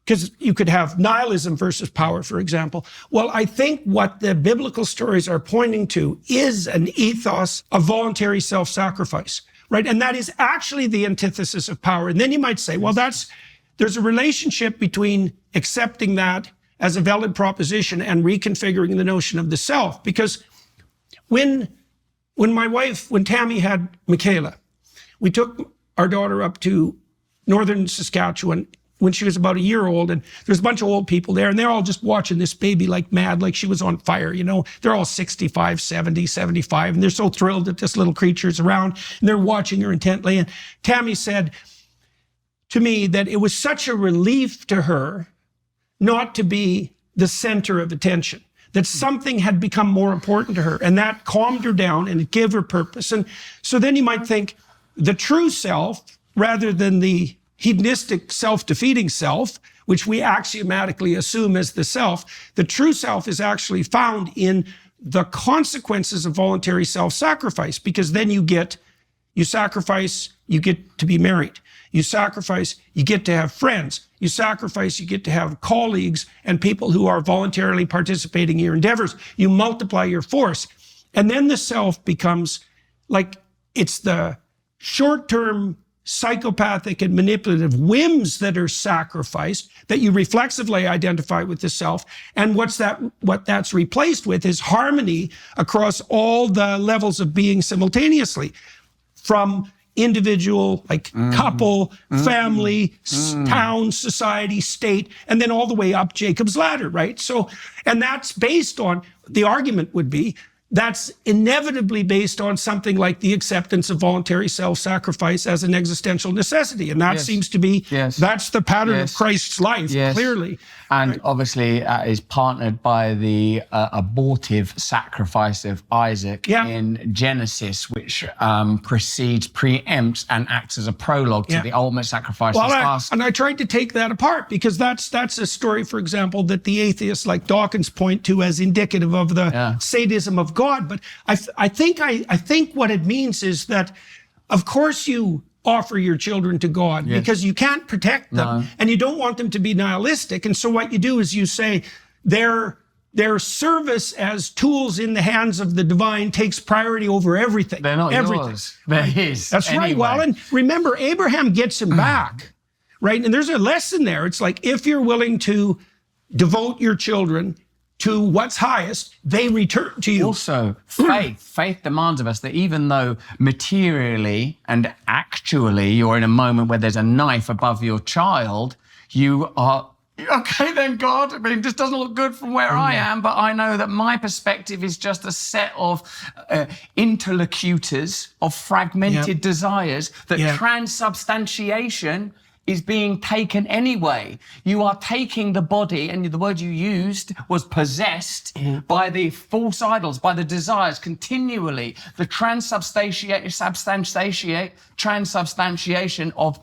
because you could have nihilism versus power, for example. Well, I think what the biblical stories are pointing to is an ethos of voluntary self-sacrifice, right? And that is actually the antithesis of power. And then you might say, well, there's a relationship between accepting that as a valid proposition and reconfiguring the notion of the self. Because when Tammy had Michaela, we took our daughter up to northern Saskatchewan when she was about a year old, and there's a bunch of old people there, and they're all just watching this baby like mad, like she was on fire, you know. They're all 65, 70, 75, and they're so thrilled that this little creature's around, and they're watching her intently. And Tammy said to me that it was such a relief to her not to be the center of attention, that something had become more important to her, and that calmed her down and it gave her purpose. And so then you might think the true self, rather than the hedonistic self-defeating self, which we axiomatically assume as the self, the true self is actually found in the consequences of voluntary self-sacrifice, because then you sacrifice, you get to be married. You sacrifice, you get to have friends. You sacrifice, you get to have colleagues and people who are voluntarily participating in your endeavors. You multiply your force. And then the self becomes like, it's the short-term psychopathic and manipulative whims that are sacrificed that you reflexively identify with the self. And what that's replaced with is harmony across all the levels of being simultaneously, from individual, like couple, family, town, society, state, and then all the way up Jacob's ladder, right? So, and that's based on, the argument would be, that's inevitably based on something like the acceptance of voluntary self-sacrifice as an existential necessity. And that seems to be, that's the pattern of Christ's life, clearly. And obviously is partnered by the abortive sacrifice of Isaac in Genesis, which preempts and acts as a prologue to the ultimate sacrifice. And I tried to take that apart, because that's a story, for example, that the atheists like Dawkins point to as indicative of the sadism of God. But I think what it means is that, of course, you offer your children to God because you can't protect them and you don't want them to be nihilistic. And so what you do is you say their service as tools in the hands of the divine takes priority over everything. They're not yours. They're his. That's right. Well, and remember, Abraham gets him back, right? And there's a lesson there. It's like, if you're willing to devote your children to what's highest, they return to you. Also, faith demands of us that even though materially and actually you're in a moment where there's a knife above your child, you are, okay then, God, I mean, this doesn't look good from where I am, but I know that my perspective is just a set of interlocutors of fragmented desires, that transubstantiation is being taken anyway. You are taking the body, and the word you used was possessed by the false idols, by the desires continually. The transubstantiation of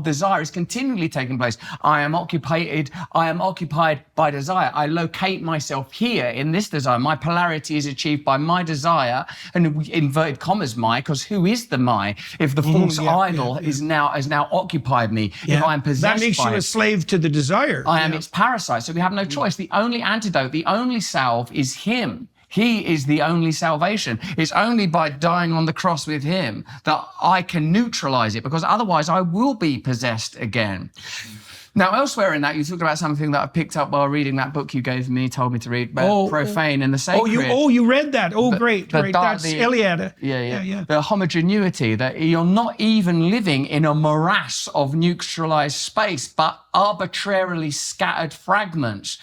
desire is continually taking place. I am occupied by desire. I locate myself here in this desire. My polarity is achieved by my desire, and inverted commas my, because who is the my if the false idol is now occupied me? If I'm possessed that makes you a slave to the desire. I am its parasite, so we have no choice. The only antidote, the only salve is him. He is the only salvation. It's only by dying on the cross with him that I can neutralize it, because otherwise I will be possessed again. Now, elsewhere in that, you talked about something that I picked up while reading that book you gave me, told me to read, Profane and the Sacred. You read that. Great. That's Iliad. The homogeneity, that you're not even living in a morass of neutralized space, but arbitrarily scattered fragments.